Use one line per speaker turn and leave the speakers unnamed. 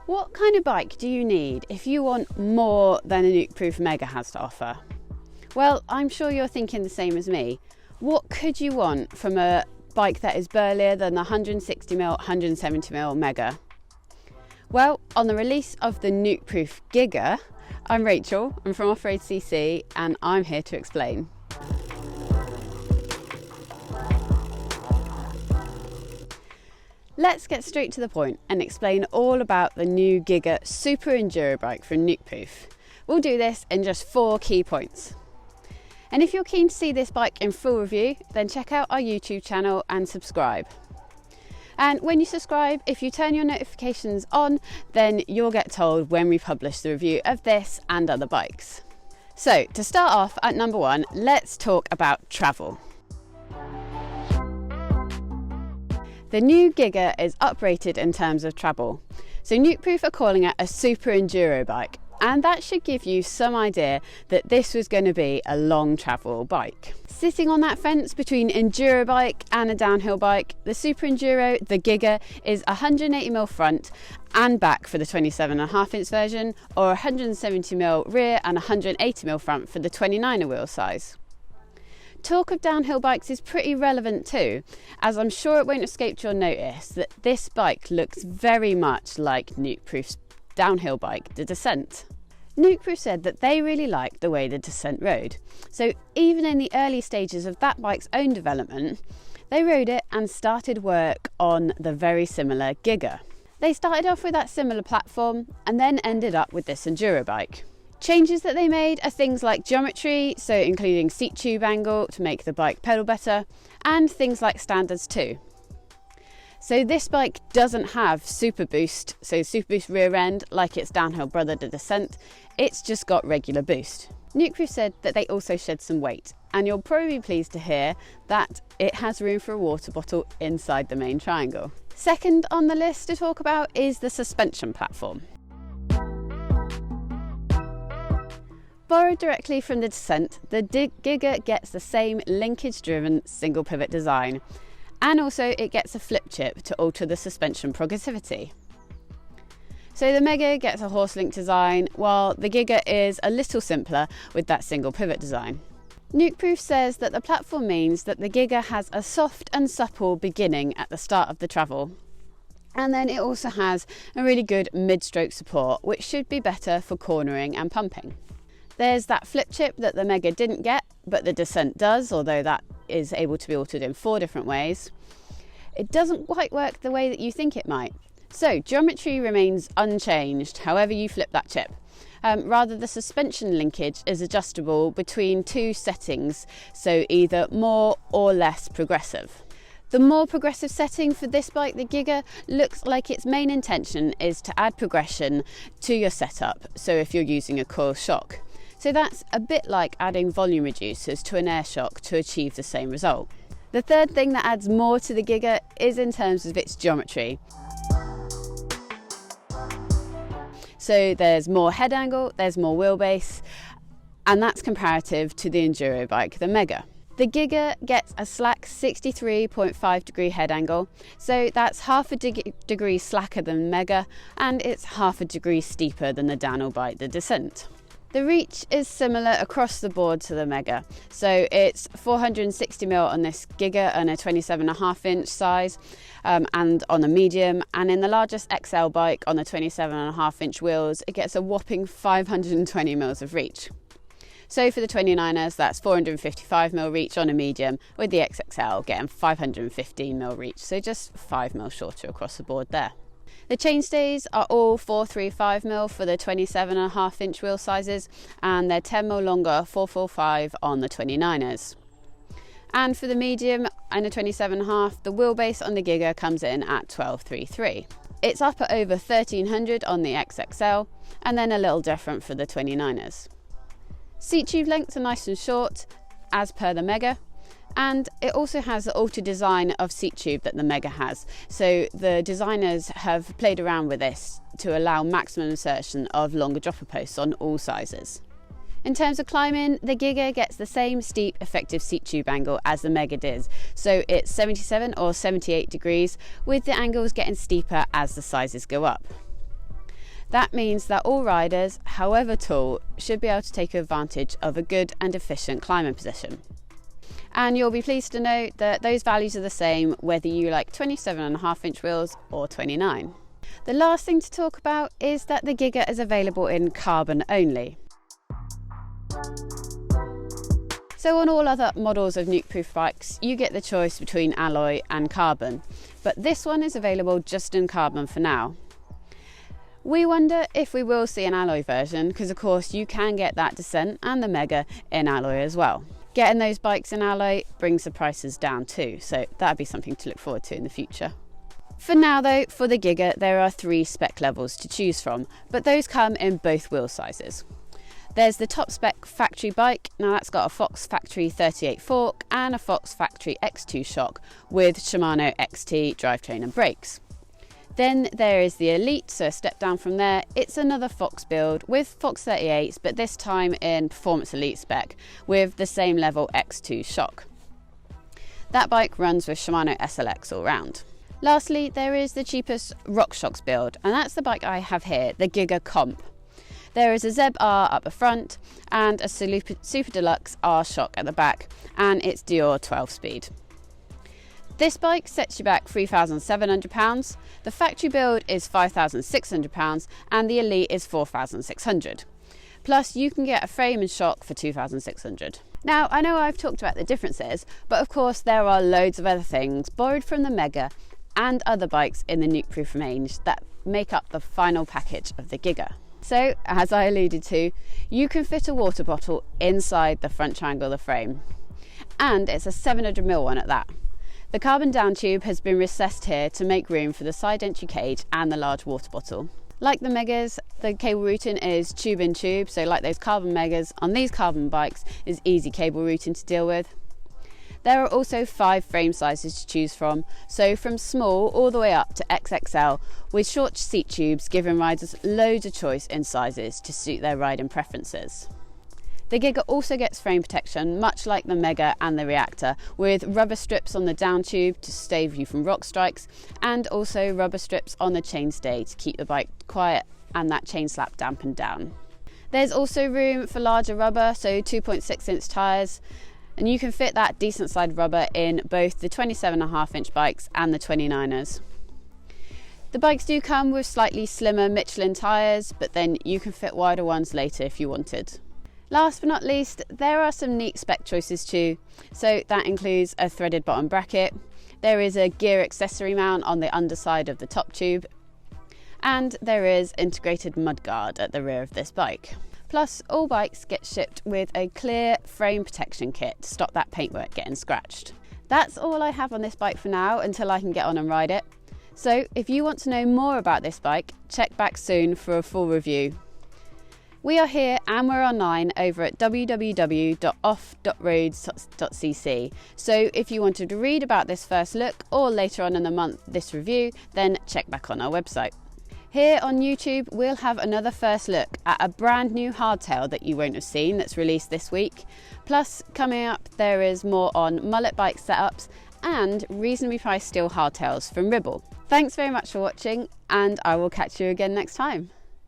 What kind of bike do you need if you want more than a Nukeproof Mega has to offer? Well, I'm sure you're thinking the same as me. What could you want from a bike that is burlier than the 160mm, 170mm Mega? Well, on the release of the Nukeproof Giga, I'm Rachel, I'm from off.road.cc, and I'm here to explain. Let's get straight to the point and explain all about the new Giga Super Enduro bike from Nukeproof. We'll do this in just 4 key points. And if you're keen to see this bike in full review, then check out our YouTube channel and subscribe. And when you subscribe, if you turn your notifications on, then you'll get told when we publish the review of this and other bikes. So to start off at number 1, let's talk about travel. The new Giga is uprated in terms of travel. So Nukeproof are calling it a super enduro bike, and that should give you some idea that this was going to be a long travel bike. Sitting on that fence between enduro bike and a downhill bike, the super enduro, the Giga, is 180mm front and back for the 27.5 inch version, or 170mm rear and 180mm front for the 29er wheel size. Talk of downhill bikes is pretty relevant too, as I'm sure it won't escape your notice that this bike looks very much like Nukeproof's downhill bike, the Descent. Nukeproof said that they really liked the way the Descent rode, so even in the early stages of that bike's own development, they rode it and started work on the very similar Giga. They started off with that similar platform and then ended up with this enduro bike. Changes that they made are things like geometry, so including seat tube angle to make the bike pedal better, and things like standards too. So this bike doesn't have Super Boost, so Super Boost rear end like its downhill brother the Descent, it's just got regular boost. Nukeproof said that they also shed some weight, and you'll probably be pleased to hear that it has room for a water bottle inside the main triangle. Second on the list to talk about is the suspension platform. Borrowed directly from the Descent, the Giga gets the same linkage-driven single pivot design, and also it gets a flip chip to alter the suspension progressivity. So the Mega gets a horse link design, while the Giga is a little simpler with that single pivot design. Nukeproof says that the platform means that the Giga has a soft and supple beginning at the start of the travel, and then it also has a really good mid-stroke support, which should be better for cornering and pumping. There's that flip chip that the Mega didn't get, but the Descent does, although that is able to be altered in 4 different ways. It doesn't quite work the way that you think it might. So geometry remains unchanged, however you flip that chip. Rather, the suspension linkage is adjustable between 2 settings, so either more or less progressive. The more progressive setting for this bike, the Giga, looks like its main intention is to add progression to your setup, so if you're using a coil shock. So that's a bit like adding volume reducers to an air shock to achieve the same result. The third thing that adds more to the Giga is in terms of its geometry. So there's more head angle, there's more wheelbase, and that's comparative to the enduro bike, the Mega. The Giga gets a slack 63.5 degree head angle, so that's half a degree slacker than Mega, and it's half a degree steeper than the downhill bike, the Descent. The reach is similar across the board to the Mega, so it's 460mm on this Giga and a 27.5 inch size, and on a medium, and in the largest XL bike on the 27.5 inch wheels, it gets a whopping 520mm of reach. So for the 29ers, that's 455mm reach on a medium, with the XXL getting 515mm reach, so just 5mm shorter across the board there. The chainstays are all 435mm for the 27.5 inch wheel sizes, and they're 10mm longer, 445 on the 29ers. And for the medium and the 27.5, the wheelbase on the Giga comes in at 1233. It's up at over 1300 on the XXL, and then a little different for the 29ers. Seat tube lengths are nice and short, as per the Mega, and it also has the altered design of seat tube that the Mega has. So the designers have played around with this to allow maximum insertion of longer dropper posts on all sizes. In terms of climbing, the Giga gets the same steep effective seat tube angle as the Mega did, so it's 77 or 78 degrees, with the angles getting steeper as the sizes go up. That means that all riders, however tall, should be able to take advantage of a good and efficient climbing position. And you'll be pleased to note that those values are the same whether you like 27.5-inch wheels or 29. The last thing to talk about is that the Giga is available in carbon only. So on all other models of Nukeproof bikes, you get the choice between alloy and carbon, but this one is available just in carbon for now. We wonder if we will see an alloy version, because of course you can get that Descent and the Mega in alloy as well. Getting those bikes in alloy brings the prices down too, so that'd be something to look forward to in the future. For now though, for the Giga there are 3 spec levels to choose from, but those come in both wheel sizes. There's the top spec factory bike. Now that's got a Fox Factory 38 fork and a Fox Factory X2 shock with Shimano XT drivetrain and brakes. Then there is the Elite, so a step down from there. It's another Fox build with Fox 38s, but this time in Performance Elite spec with the same level X2 shock. That bike runs with Shimano SLX all round. Lastly, there is the cheapest RockShox build, and that's the bike I have here, the Giga Comp. There is a Zeb R up the front and a Super Deluxe R shock at the back, and it's Dior 12 speed. This bike sets you back £3,700, the factory build is £5,600 and the Elite is £4,600. Plus you can get a frame and shock for £2,600. Now I know I've talked about the differences, but of course there are loads of other things borrowed from the Mega and other bikes in the Nukeproof range that make up the final package of the Giga. So as I alluded to, you can fit a water bottle inside the front triangle of the frame, and it's a 700ml one at that. The carbon down tube has been recessed here to make room for the side entry cage and the large water bottle. Like the Megas, the cable routing is tube in tube, so like those carbon Megas, on these carbon bikes is easy cable routing to deal with. There are also 5 frame sizes to choose from, so from small all the way up to XXL, with short seat tubes giving riders loads of choice in sizes to suit their riding preferences. The Giga also gets frame protection, much like the Mega and the Reactor, with rubber strips on the down tube to stave you from rock strikes, and also rubber strips on the chainstay to keep the bike quiet and that chain slap dampened down. There's also room for larger rubber, so 2.6-inch tyres, and you can fit that decent side rubber in both the 27.5-inch bikes and the 29ers. The bikes do come with slightly slimmer Michelin tyres, but then you can fit wider ones later if you wanted. Last but not least, there are some neat spec choices too. So that includes a threaded bottom bracket, there is a gear accessory mount on the underside of the top tube, and there is integrated mudguard at the rear of this bike. Plus, all bikes get shipped with a clear frame protection kit to stop that paintwork getting scratched. That's all I have on this bike for now until I can get on and ride it. So if you want to know more about this bike, check back soon for a full review. We are here and we're online over at www.off.road.cc. So if you wanted to read about this first look or later on in the month this review, then check back on our website. Here on YouTube, we'll have another first look at a brand new hardtail that you won't have seen that's released this week. Plus, coming up, there is more on mullet bike setups and reasonably priced steel hardtails from Ribble. Thanks very much for watching, and I will catch you again next time.